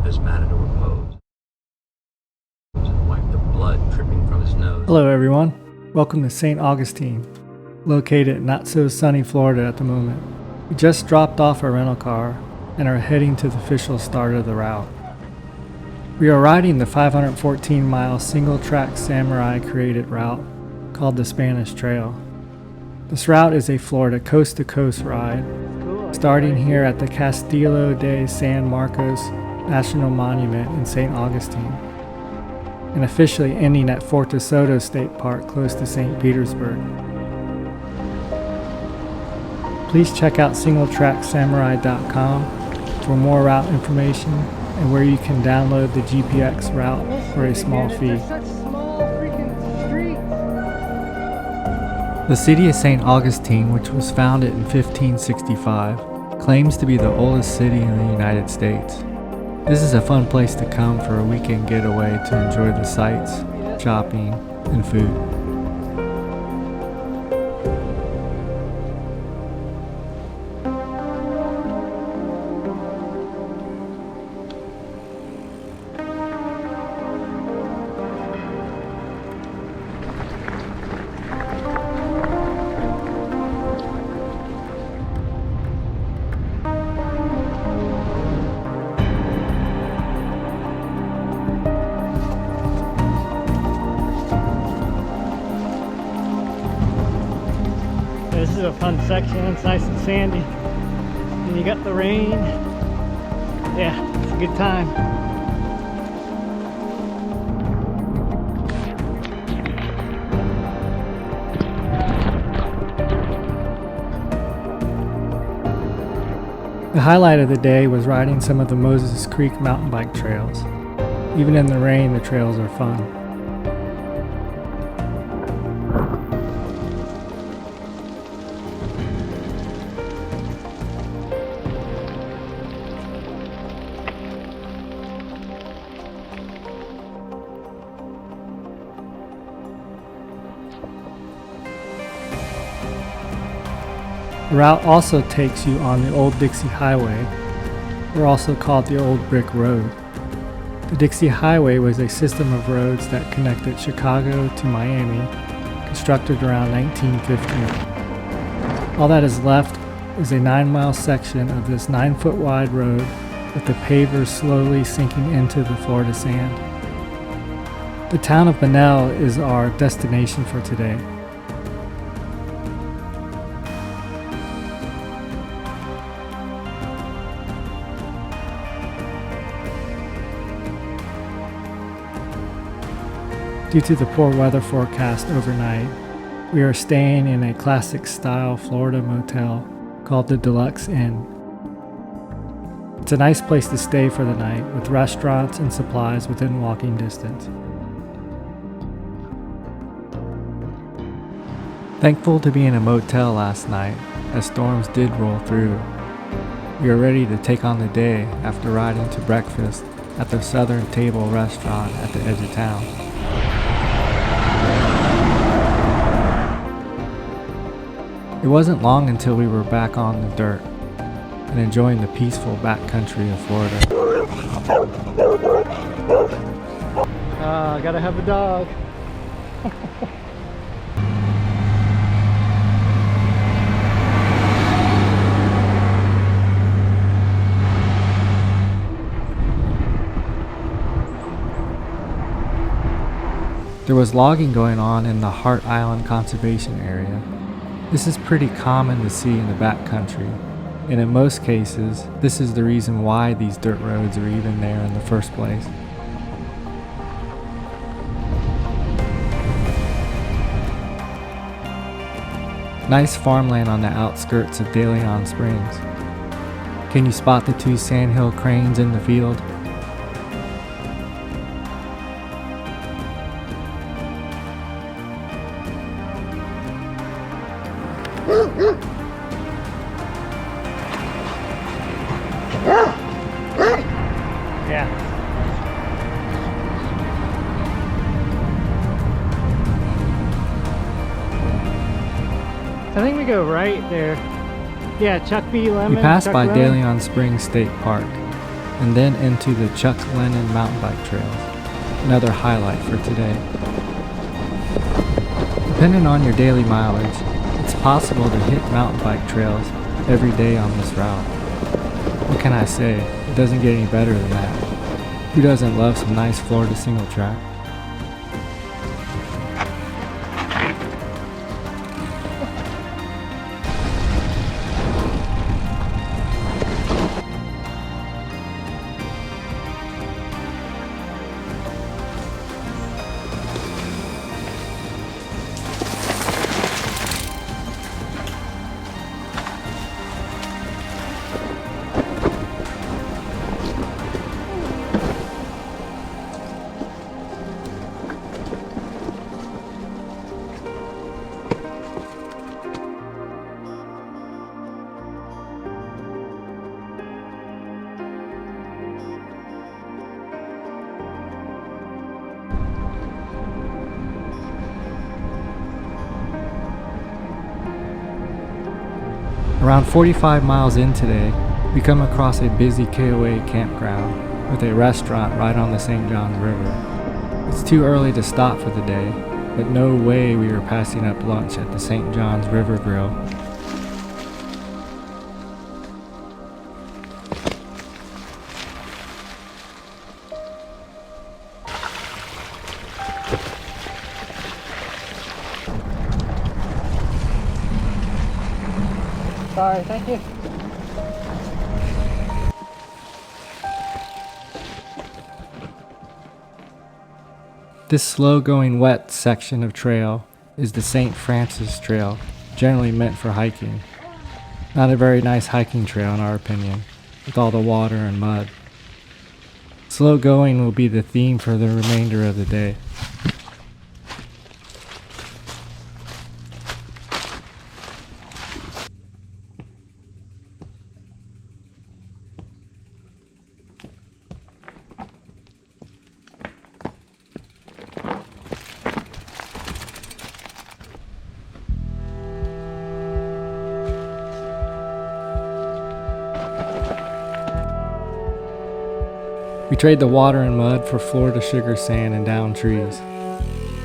this matador pose and wipe the blood dripping from his nose. Hello everyone, welcome to St. Augustine, located in not so sunny Florida at the moment. We just dropped off our rental car and are heading to the official start of the route. We are riding the 514-mile Singletrack Samurai created route called the Spanish Trail. This route is a Florida coast-to-coast ride, starting here at the Castillo de San Marcos National Monument in St. Augustine, and officially ending at Fort Desoto State Park close to St. Petersburg. Please check out singletracksamurai.com for more route information and where you can download the GPX route for a small fee. The city of St. Augustine, which was founded in 1565, claims to be the oldest city in the United States. This is a fun place to come for a weekend getaway to enjoy the sights, shopping, and food. This is a fun section. It's nice and sandy, and you got the rain. Yeah, it's a good time. The highlight of the day was riding some of the Moses Creek mountain bike trails. Even in the rain, the trails are fun. The route also takes you on the Old Dixie Highway, or also called the Old Brick Road. The Dixie Highway was a system of roads that connected Chicago to Miami, constructed around 1950. All that is left is a 9-mile section of this 9-foot wide road with the pavers slowly sinking into the Florida sand. The town of Bunnell is our destination for today. Due to the poor weather forecast overnight, we are staying in a classic-style Florida motel called the Deluxe Inn. It's a nice place to stay for the night, with restaurants and supplies within walking distance. Thankful to be in a motel last night, as storms did roll through. We are ready to take on the day after riding to breakfast at the Southern Table restaurant at the edge of town. It wasn't long until we were back on the dirt and enjoying the peaceful backcountry of Florida. Gotta have a dog. There was logging going on in the Hart Island Conservation Area. This is pretty common to see in the backcountry, and in most cases, this is the reason why these dirt roads are even there in the first place. Nice farmland on the outskirts of De Leon Springs. Can you spot the 2 sandhill cranes in the field? Yeah. I think we go right there. Yeah, Chuck B. Lemon. We passed Chuck by Lemon. De Leon Springs State Park. and then into the Chuck Lennon mountain bike trails, another highlight for today. Depending on your daily mileage, it's possible to hit mountain bike trails every day on this route. What can I say? It doesn't get any better than that. Who doesn't love some nice Florida single track? Around 45 miles in today, we come across a busy KOA campground with a restaurant right on the St. Johns River. It's too early to stop for the day, but no way we were passing up lunch at the St. Johns River Grill. Sorry, thank you. This slow-going wet section of trail is the St. Francis Trail, generally meant for hiking. Not a very nice hiking trail in our opinion, with all the water and mud. Slow going will be the theme for the remainder of the day. We trade the water and mud for Florida sugar sand and down trees.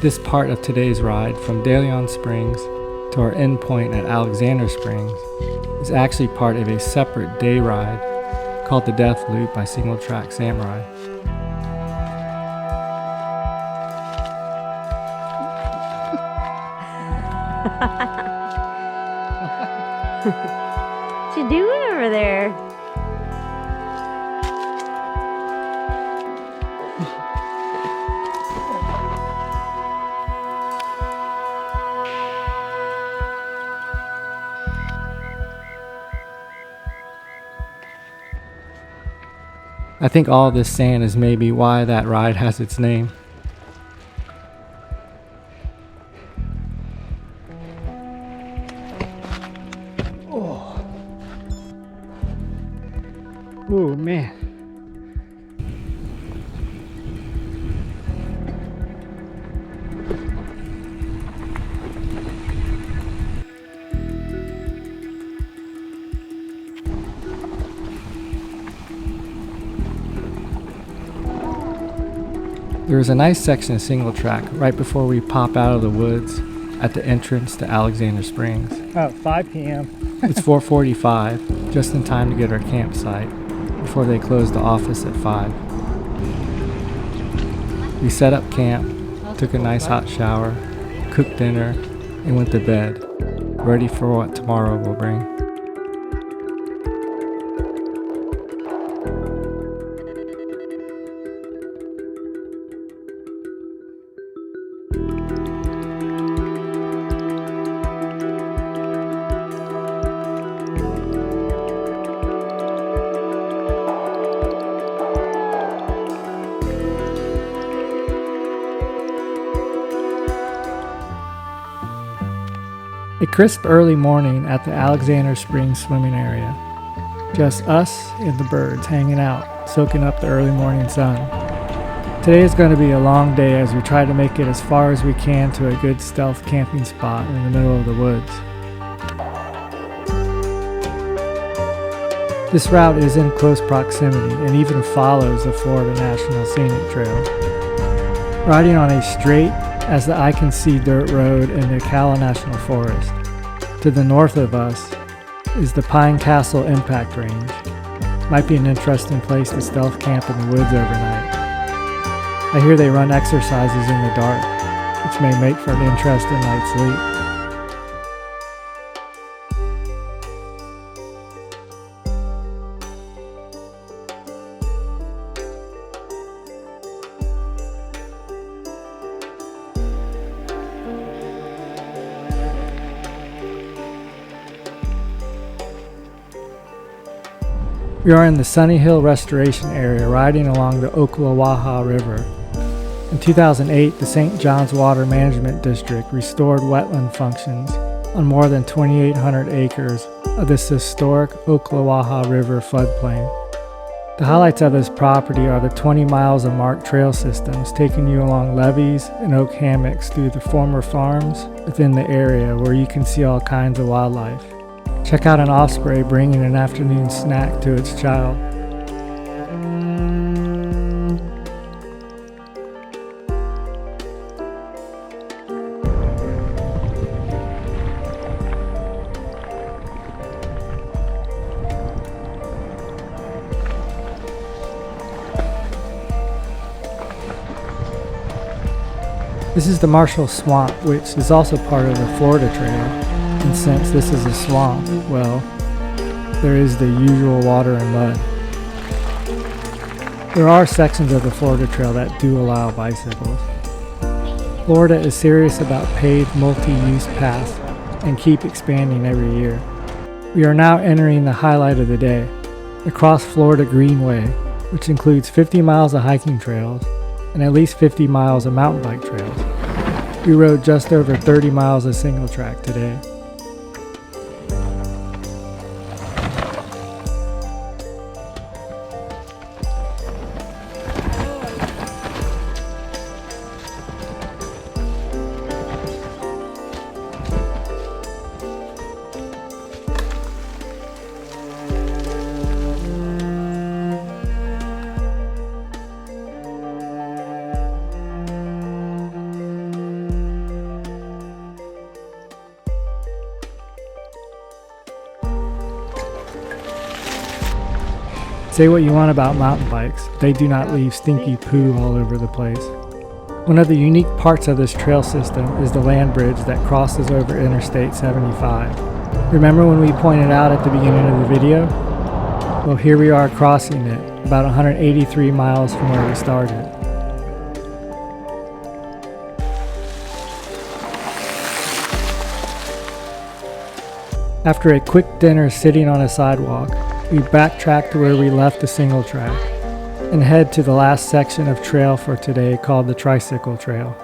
This part of today's ride from De Leon Springs to our end point at Alexander Springs is actually part of a separate day ride called the Death Loop by Singletrack Samurai. What you doing over there? I think all this sand is maybe why that ride has its name. Oh man. There is a nice section of single track right before we pop out of the woods at the entrance to Alexander Springs. Oh, 5 p.m. It's 4:45, just in time to get our campsite before they close the office at 5. We set up camp, took a nice hot shower, cooked dinner, and went to bed, ready for what tomorrow will bring. A crisp early morning at the Alexander Springs swimming area. Just us and the birds hanging out, soaking up the early morning sun. Today is going to be a long day as we try to make it as far as we can to a good stealth camping spot in the middle of the woods. This route is in close proximity and even follows the Florida National Scenic Trail. Riding on a straight as the eye can see dirt road in the Ocala National Forest. To the north of us is the Pine Castle Impact Range. Might be an interesting place to stealth camp in the woods overnight. I hear they run exercises in the dark, which may make for an interesting night's sleep. We are in the Sunny Hill Restoration Area riding along the Ocala River. In 2008, the St. John's Water Management District restored wetland functions on more than 2,800 acres of this historic Ocala River floodplain. The highlights of this property are the 20 miles of marked trail systems taking you along levees and oak hammocks through the former farms within the area where you can see all kinds of wildlife. Check out an osprey bringing an afternoon snack to its child. This is the Marshall Swamp, which is also part of the Florida Trail. And since this is a swamp, well, there is the usual water and mud. There are sections of the Florida Trail that do allow bicycles. Florida is serious about paved multi-use paths and keep expanding every year. We are now entering the highlight of the day, the Cross Florida Greenway, which includes 50 miles of hiking trails and at least 50 miles of mountain bike trails. We rode just over 30 miles of single track today. Say what you want about mountain bikes, they do not leave stinky poo all over the place. One of the unique parts of this trail system is the land bridge that crosses over Interstate 75. Remember when we pointed out at the beginning of the video? Well, here we are crossing it, about 183 miles from where we started. After a quick dinner sitting on a sidewalk, we backtrack to where we left the single track and head to the last section of trail for today called the Tricycle Trail.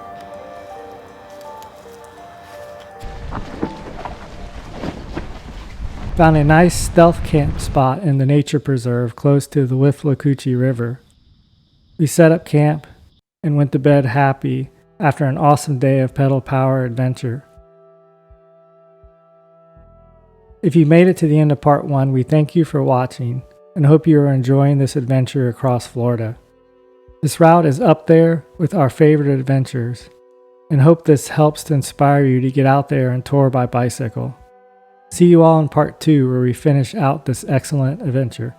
Found a nice stealth camp spot in the nature preserve close to the Withlacoochee River. We set up camp and went to bed happy after an awesome day of pedal power adventure. If you made it to the end of part 1, we thank you for watching and hope you are enjoying this adventure across Florida. This route is up there with our favorite adventures and hope this helps to inspire you to get out there and tour by bicycle. See you all in part 2 where we finish out this excellent adventure.